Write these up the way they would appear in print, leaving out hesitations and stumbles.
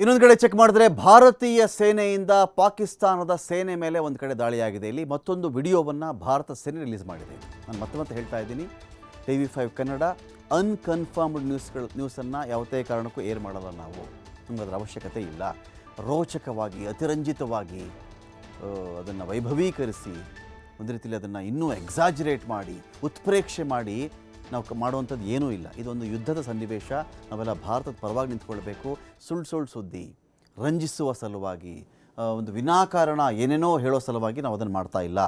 ಇನ್ನೊಂದು ಕಡೆ ಚೆಕ್ ಮಾಡಿದ್ರೆ ಭಾರತೀಯ ಸೇನೆಯಿಂದ ಪಾಕಿಸ್ತಾನದ ಸೇನೆ ಮೇಲೆ ಒಂದು ಕಡೆ ದಾಳಿಯಾಗಿದೆ. ಇಲ್ಲಿ ಮತ್ತೊಂದು ವಿಡಿಯೋವನ್ನು ಭಾರತ ಸೇನೆ ರಿಲೀಸ್ ಮಾಡಿದೆ. ನಾನು ಮತ್ತೆ ಹೇಳ್ತಾ ಇದ್ದೀನಿ, TV5 ಕನ್ನಡ ಅನ್ಕನ್ಫರ್ಮ್ಡ್ ನ್ಯೂಸನ್ನು ಯಾವುದೇ ಕಾರಣಕ್ಕೂ ಏರ್ ಮಾಡಲ್ಲ. ನಾವು ನಮಗೆ ಅದರ ಅವಶ್ಯಕತೆ ಇಲ್ಲ. ರೋಚಕವಾಗಿ ಅತಿರಂಜಿತವಾಗಿ ಅದನ್ನು ವೈಭವೀಕರಿಸಿ ಒಂದು ರೀತಿಯಲ್ಲಿ ಅದನ್ನು ಇನ್ನೂ ಎಕ್ಸಾಜರೇಟ್ ಮಾಡಿ ಉತ್ಪ್ರೇಕ್ಷೆ ಮಾಡಿ ನಾವು ಮಾಡುವಂಥದ್ದು ಏನೂ ಇಲ್ಲ. ಇದೊಂದು ಯುದ್ಧದ ಸನ್ನಿವೇಶ. ನಾವೆಲ್ಲ ಭಾರತದ ಪರವಾಗಿ ನಿಂತ್ಕೊಳ್ಬೇಕು. ಸುಳ್ಳು ಸುದ್ದಿ ರಂಜಿಸುವ ಸಲುವಾಗಿ, ಒಂದು ವಿನಾಕಾರಣ ಏನೇನೋ ಹೇಳೋ ಸಲುವಾಗಿ ನಾವು ಅದನ್ನು ಮಾಡ್ತಾ ಇಲ್ಲ.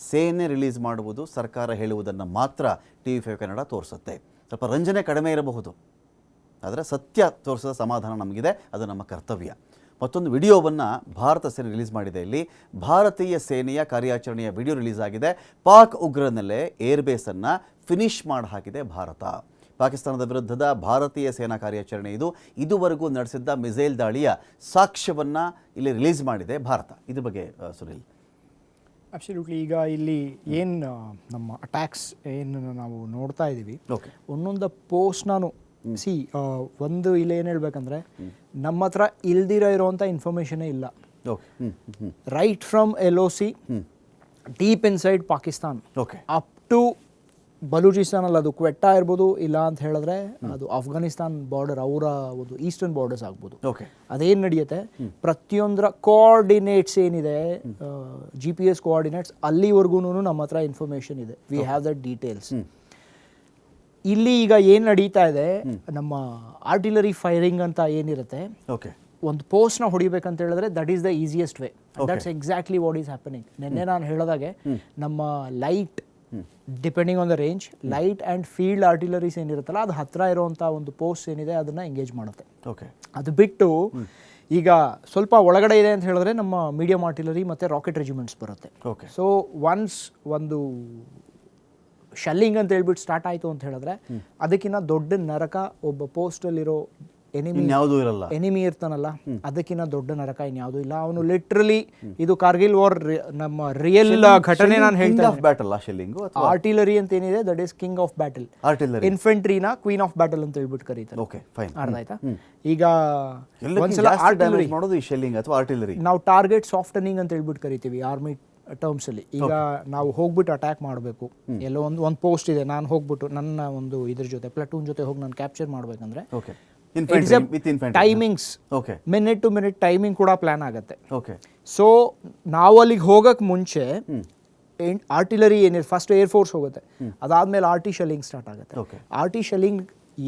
ಸೇನೆ ರಿಲೀಸ್ ಮಾಡುವುದು, ಸರ್ಕಾರ ಹೇಳುವುದನ್ನು ಮಾತ್ರ TV5 ಕನ್ನಡ ತೋರಿಸುತ್ತೆ. ಸ್ವಲ್ಪ ರಂಜನೆ ಕಡಿಮೆ ಇರಬಹುದು, ಆದರೆ ಸತ್ಯ ತೋರಿಸೋ ಸಮಾಧಾನ ನಮಗಿದೆ. ಅದು ನಮ್ಮ ಕರ್ತವ್ಯ. ಮತ್ತೊಂದು ವಿಡಿಯೋವನ್ನು ಭಾರತ ಸೇನೆ ರಿಲೀಸ್ ಮಾಡಿದೆ. ಇಲ್ಲಿ ಭಾರತೀಯ ಸೇನೆಯ ಕಾರ್ಯಾಚರಣೆಯ ವಿಡಿಯೋ ರಿಲೀಸ್ ಆಗಿದೆ. ಪಾಕ್ ಉಗ್ರನಲ್ಲೇ ಏರ್ಬೇಸನ್ನು ಫಿನಿಶ್ ಮಾಡಿ ಹಾಕಿದೆ ಭಾರತ. ಪಾಕಿಸ್ತಾನದ ವಿರುದ್ಧದ ಭಾರತೀಯ ಸೇನಾ ಕಾರ್ಯಾಚರಣೆ ಇದು. ಇದುವರೆಗೂ ನಡೆಸಿದ್ದ ಮಿಸೈಲ್ ದಾಳಿಯ ಸಾಕ್ಷ್ಯವನ್ನು ಇಲ್ಲಿ ರಿಲೀಸ್ ಮಾಡಿದೆ ಭಾರತ. ಇದ್ರ ಬಗ್ಗೆ ಸುನಿಲ್. ಅಬ್ಸಲ್ಯೂಟ್ಲಿ. ಈಗ ಇಲ್ಲಿ ಏನು ನಮ್ಮ ಅಟ್ಯಾಕ್ಸ್ ಏನು ನಾವು ನೋಡ್ತಾ ಇದ್ದೀವಿ, ಒಂದೊಂದು ಪೋಸ್ಟ್ ನಾನು ಒಂದು ಇಲ್ಲಿ ಏನು ಹೇಳ್ಬೇಕಂದ್ರೆ, ನಮ್ಮ ಹತ್ರ ಇಲ್ದಿರೋ ಇರೋವಂಥ ಇನ್ಫಾರ್ಮೇಷನೇ ಇಲ್ಲ. Right from LOC deep inside Pakistan up to ಬಲೂಚಿಸ್ತಾನಲ್ಲಿ, ಅದು ಕ್ವೆಟ್ಟಾ ಇರ್ಬೋದು, ಇಲ್ಲ ಅಂತ ಹೇಳಿದ್ರೆ ಅದು ಅಫ್ಘಾನಿಸ್ತಾನ್ ಬಾರ್ಡರ್, ಅವರ ಒಂದು ಈಸ್ಟರ್ನ್ ಬಾರ್ಡರ್ಸ್ ಆಗ್ಬೋದು. ಅದೇನು ನಡೆಯುತ್ತೆ, ಪ್ರತಿಯೊಂದರ ಕೋಆರ್ಡಿನೇಟ್ಸ್ ಏನಿದೆ, GPS ಕೋಆರ್ಡಿನೇಟ್ಸ್, ಅಲ್ಲಿವರೆಗೂ ನಮ್ಮ ಹತ್ರ ಇನ್ಫಾರ್ಮೇಷನ್ ಇದೆ. We have that details. ಇಲ್ಲಿ ಈಗ ಏನು ನಡೀತಾ ಇದೆ, ನಮ್ಮ ಆರ್ಟಿಲರಿ ಫೈರಿಂಗ್ ಅಂತ ಏನಿರುತ್ತೆ, ಒಂದು ಪೋಸ್ಟ್ನ ಹೊಡಿಬೇಕಂತ ಹೇಳಿದ್ರೆ that is the easiest way. That's exactly what is happening. ನಿನ್ನೆ ನಾನು ಹೇಳಿದಾಗೆ ನಮ್ಮ light, depending on the range, light and field artilleries ಏನಿರುತ್ತಲ್ಲ, ಅದು ಹತ್ತಿರ ಇರುವಂಥ ಒಂದು ಪೋಸ್ಟ್ ಏನಿದೆ ಅದನ್ನು ಎಂಗೇಜ್ ಮಾಡುತ್ತೆ. ಅದು ಬಿಟ್ಟು ಈಗ ಸ್ವಲ್ಪ ಒಳಗಡೆ ಇದೆ ಅಂತ ಹೇಳಿದ್ರೆ ನಮ್ಮ ಮೀಡಿಯಂ ಆರ್ಟಿಲರಿ ಮತ್ತು ರಾಕೆಟ್ ರೆಜಿಮೆಂಟ್ಸ್ ಬರುತ್ತೆ. ಸೊ ಒನ್ಸ್ ಒಂದು ಶೆಲ್ಲಿಂಗ್ ಅಂತ ಹೇಳ್ಬಿಟ್ಟು ಸ್ಟಾರ್ಟ್ ಆಯಿತು ಅಂತ ಹೇಳಿದ್ರೆ, ಅದಕ್ಕಿಂತ ದೊಡ್ಡ ನರಕ ಒಬ್ಬ ಪೋಸ್ಟಲ್ಲಿರೋ ಎನಿಮಿ ಇರ್ತಾನಲ್ಲ, ಅದಕ್ಕಿಂತ ದೊಡ್ಡ ನರಕ ಇನ್ಯಾವುದೂ ಇಲ್ಲ. ಅವನು ಲಿಟ್ರಲಿ, ಇದು ಕಾರ್ಗಿಲ್ ವಾರ್ ನಮ್ಮ ರಿಯಲ್ ಘಟನೆ ನಾನು ಹೇಳ್ತೀನಿ. ಆರ್ಟಿಲರಿ ಅಂತ ಏನಿದೆ, that is king of battle. ಇನ್ಫೆಂಟ್ರಿನ ಕ್ವೀನ್ ಆಫ್ ಬ್ಯಾಟಲ್ ಅಂತ ಹೇಳ್ಬಿಟ್ಟು ಕರೀತಾರೆ. ಅರ್ಥ ಆಯ್ತಾ? ಈಗ ಒಂದ್ಸಲ ಆರ್ಟಿಲರಿ ನಾವು ಟಾರ್ಗೆಟ್ ಸಾಫ್ಟನಿಂಗ್ ಅಂತ ಹೇಳ್ಬಿಟ್ಟು ಕರಿತೀವಿ ಆರ್ಮಿ ಟರ್ಮ್ಸಲ್ಲಿ. ಈಗ ನಾವು ಹೋಗ್ಬಿಟ್ಟು ಅಟ್ಯಾಕ್ ಮಾಡಬೇಕು, ಎಲ್ಲೋ ಒಂದು ಪೋಸ್ಟ್ ಇದೆ, ನಾನು ಹೋಗ್ಬಿಟ್ಟು ನನ್ನ ಒಂದು ಇದ್ರ ಜೊತೆ ಪ್ಲಟೂನ್ ಜೊತೆ ಹೋಗಿ ನಾನು ಕ್ಯಾಪ್ಚರ್ ಮಾಡಬೇಕಂದ್ರೆ timings, minute to minute timing ಕೂಡ ಪ್ಲಾನ್ ಆಗುತ್ತೆ. ಸೊ ನಾವು ಅಲ್ಲಿಗೆ ಹೋಗಕ್ಕೆ ಮುಂಚೆ ಆರ್ಟಿಲರಿ ಏನಿದೆ, ಫಸ್ಟ್ ಏರ್ಫೋರ್ಸ್ ಹೋಗುತ್ತೆ, ಅದಾದ್ಮೇಲೆ RT ಶೆಲ್ಲಿಂಗ್ ಸ್ಟಾರ್ಟ್ ಆಗುತ್ತೆ. RT ಶೆಲ್ಲಿಂಗ್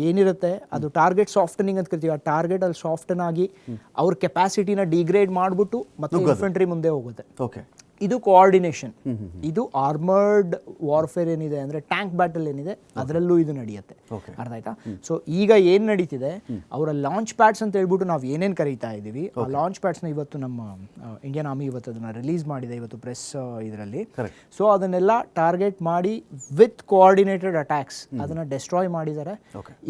ಏನಿರುತ್ತೆ ಅದು ಟಾರ್ಗೆಟ್ ಸಾಫ್ಟನಿಂಗ್ ಅಂತ ಕರಿತೀವಿ. ಆ ಟಾರ್ಗೆಟ್ ಅಲ್ಲಿ ಸಾಫ್ಟನ್ ಆಗಿ ಅವ್ರ ಕೆಪಾಸಿಟಿನ ಡಿಗ್ರೇಡ್ ಮಾಡಿಬಿಟ್ಟು ಮತ್ತೆ ಇನ್ಫೆಂಟ್ರಿ ಮುಂದೆ ಹೋಗುತ್ತೆ. ಇದು ಕೋಆರ್ಡಿನೇಷನ್. ಇದು ಆರ್ಮರ್ಡ್ ವಾರ್ಫೇರ್ ಏನಿದೆ ಅಂದರೆ ಟ್ಯಾಂಕ್ ಬ್ಯಾಟಲ್ ಏನಿದೆ, ಅದರಲ್ಲೂ ಇದು ನಡೆಯುತ್ತೆ. ಅರ್ಥ ಆಯ್ತಾ? ಸೊ ಈಗ ಏನು ನಡೀತಿದೆ, ಅವರ ಲಾಂಚ್ ಪ್ಯಾಡ್ಸ್ ಅಂತ ಹೇಳ್ಬಿಟ್ಟು ನಾವು ಏನೇನು ಕರೀತಾ ಇದ್ದೀವಿ, ಆ ಲಾಂಚ್ ಪ್ಯಾಡ್ಸ್ನ ಇವತ್ತು ನಮ್ಮ ಇಂಡಿಯನ್ ಆರ್ಮಿ ಇವತ್ತು ಅದನ್ನು ರಿಲೀಸ್ ಮಾಡಿದೆ, ಇವತ್ತು ಪ್ರೆಸ್ ಇದರಲ್ಲಿ. ಸೊ ಅದನ್ನೆಲ್ಲ ಟಾರ್ಗೆಟ್ ಮಾಡಿ ವಿತ್ ಕೋಆರ್ಡಿನೇಟೆಡ್ ಅಟ್ಯಾಕ್ಸ್ ಅದನ್ನು ಡೆಸ್ಟ್ರಾಯ್ ಮಾಡಿದ್ದಾರೆ.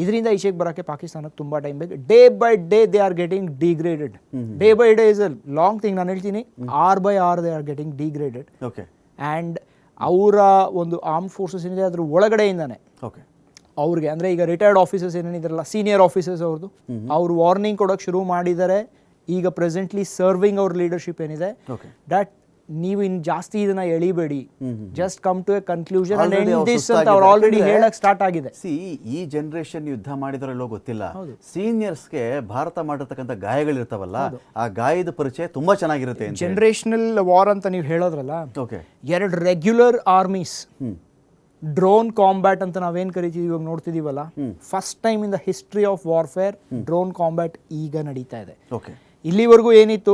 ಇದರಿಂದ ಈಚೆಗೆ ಬರೋಕ್ಕೆ ಪಾಕಿಸ್ತಾನಕ್ಕೆ ತುಂಬ ಟೈಮ್ ಬೇಕು. Day by day they are getting degraded. Day by day is a long thing. ನಾನು ಹೇಳ್ತೀನಿ, hour by hour they are getting degraded. And ಅವರ ಒಂದು ಆರ್ಮ್ಡ್ ಫೋರ್ಸಸ್ ಏನಿದೆ ಅದ್ರ ಒಳಗಡೆಯಿಂದಾನೆ ಅವ್ರಿಗೆ, ಅಂದರೆ ಈಗ ರಿಟೈರ್ಡ್ ಆಫೀಸರ್ಸ್ ಏನೇನಿದಾರಲ್ಲ, ಸೀನಿಯರ್ ಆಫೀಸರ್ಸ್ ಅವ್ರದ್ದು, ಅವ್ರು ವಾರ್ನಿಂಗ್ ಕೊಡೋಕೆ ಶುರು ಮಾಡಿದ್ದಾರೆ. ಈಗ ಪ್ರೆಸೆಂಟ್ಲಿ ಸರ್ವಿಂಗ್ ಅವ್ರ ಲೀಡರ್ಶಿಪ್ ಏನಿದೆ, ದಟ್ ನೀವು ಇನ್ನು ಜಾಸ್ತಿ ಇದನ್ನ ಎಳಿಬೇಡಿ, just come to a conclusion and end this ಅಂತ ಅವ್ರು ಆಲ್ರೆಡಿ ಹೇಳಕ್ ಸ್ಟಾರ್ಟ್ ಆಗಿದೆ. ಈ ಜನರೇಷನ್ ಯುದ್ಧ ಮಾಡಿದ್ರಲ್ಲೋ ಗೊತ್ತಿಲ್ಲ, ಸೀನಿಯರ್ಸ್ಗೆ ಭಾರತ ಮಾಡಿರ್ತಕ್ಕಂಥ ಗಾಯಗಳಿರ್ತಾವಲ್ಲ, ಆ ಗಾಯದ ಪರಿಚಯ ತುಂಬಾ ಚೆನ್ನಾಗಿರುತ್ತೆ. ಜನರೇಷನಲ್ ವಾರ್ ಅಂತ ನೀವು ಹೇಳೋದ್ರಲ್ಲ, ಎರಡು ರೆಗ್ಯುಲರ್ ಆರ್ಮೀಸ್ ಡ್ರೋನ್ ಕಾಂಬ್ಯಾಟ್ ಅಂತ ನಾವೇನ್ ಕರಿತೀವಿ ಇವಾಗ ನೋಡ್ತಿದೀವಲ್ಲ, first time in the history of warfare drone combat ಈಗ ನಡೀತಾ ಇದೆ. ಇಲ್ಲಿವರೆಗೂ ಏನಿತ್ತು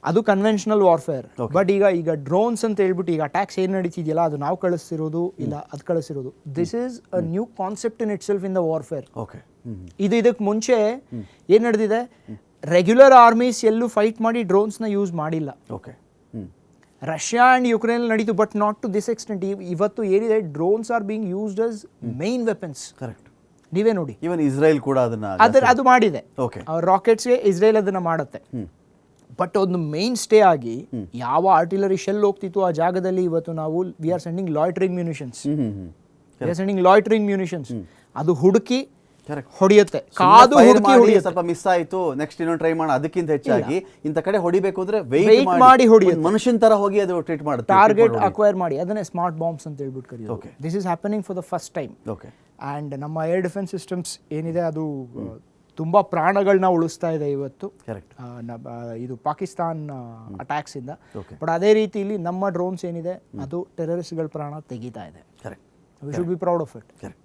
ಅದು ಕನ್ವೆನ್ಷನಲ್ ವಾರ್ಫೇರ್, ಬಟ್ ಈಗ ಡ್ರೋನ್ಸ್ ಅಂತ ಹೇಳ್ಬಿಟ್ಟು ಈಗ ಅಟ್ಯಾಕ್ಸ್ ಏನ್ ನಡೀತಿದೆಯಲ್ಲ, ಅದು ನಾವು ಕಳಿಸ್ತಿರೋದು ಇಲ್ಲ ಅದು ಕಳಿಸಿರೋದು. This is a new concept in itself in the warfare. ಇದಕ್ಕೆ ಮುಂಚೆ ಏನ್ ನಡೆದಿದೆ, ರೆಗ್ಯುಲರ್ ಆರ್ಮೀಸ್ ಎಲ್ಲೂ ಫೈಟ್ ಮಾಡಿ ಡ್ರೋನ್ಸ್ನ ಯೂಸ್ ಮಾಡಿಲ್ಲ. ರಷ್ಯಾ ಆ್ಯಂಡ್ ಯುಕ್ರೇನ್ ನಡೀತು, but not to this extent. ಇವತ್ತು ಏನಿದೆ, drones are being used as main weapons. ನೀವೇ ನೋಡಿ, ಇವನ್ ಇಸ್ರೇಲ್ ಕೂಡ ಅದು ಮಾಡಿದೆ. ರಾಕೆಟ್ಸ್ಗೆ ಇಸ್ರೇಲ್ ಅದನ್ನ ಮಾಡುತ್ತೆ. ಬಟ್ ಒಂದು ಮೇನ್ ಸ್ಟೇ ಆಗಿ ಯಾವ ಆರ್ಟಿಲರಿ ಶೆಲ್ ಹೋಗ್ತಿತ್ತು ಆ ಜಾಗದಲ್ಲಿ ಇವತ್ತು ನಾವು ವಿ ಆರ್ ಸೆಂಡಿಂಗ್ ಲಾಯ್ಟರಿಂಗ್ ಮ್ಯೂನಿಷನ್ಸ್. ಅದು ಹುಡುಕಿ ಹೊಡೆಯುತ್ತೆ, ಕಾದು ಹುಡುಕಿ ಹೊಡೆಯುತ್ತೆ. ಸ್ವಲ್ಪ ಮಿಸ್ ಆಯ್ತು, ನೆಕ್ಸ್ಟ್ ಇನ್ನೊಂದು ಟ್ರೈ ಮಾಡೋಣ, ಅದಕ್ಕಿಂತ ಹೆಚ್ಚಾಗಿ ಇಂಥ ಕಡೆ ಹೊಡಿಬೇಕು ಅಂದ್ರೆ Wait ವೆಯ್ಟ್ ಮಾಡಿ ಹೊಡೆಯುತ್ತೆ. ಮನುಷ್ಯನ ತರ ಹೋಗಿ ಅದು ಟ್ರೀಟ್ ಮಾಡುತ್ತೆ. ಟಾರ್ಗೆಟ್ ಅಕ್ವೈರ್ ಮಾಡಿ, ಅದನ್ನೇ ಸ್ಮಾರ್ಟ್ ಬಾಂಬ್ಸ್ ಅಂತ ಹೇಳ್ಬಿಟ್ಟು ಕರೆಯೋದು. This is happening for the first time. Okay. And ನಮ್ಮ ಏರ್ ಡಿಫೆನ್ಸ್ ಸಿಸ್ಟಮ್ಸ್ ಏನಿದೆ ಅದು ತುಂಬ ಪ್ರಾಣಗಳನ್ನ ಉಳಿಸ್ತಾ ಇದೆ ಇವತ್ತು. ಕರೆಕ್ಟ್. ಇದು ಪಾಕಿಸ್ತಾನ್ ಅಟ್ಯಾಕ್ಸ್ ಇಂದ. Okay. ಬಟ್ ಅದೇ ರೀತಿಯಲ್ಲಿ ನಮ್ಮ ಡ್ರೋನ್ಸ್ ಏನಿದೆ ಅದು ಟೆರರಿಸ್ಟ್ಗಳ ಪ್ರಾಣ ತೆಗಿತಾ ಇದೆ. Correct. We should be proud of it. Correct.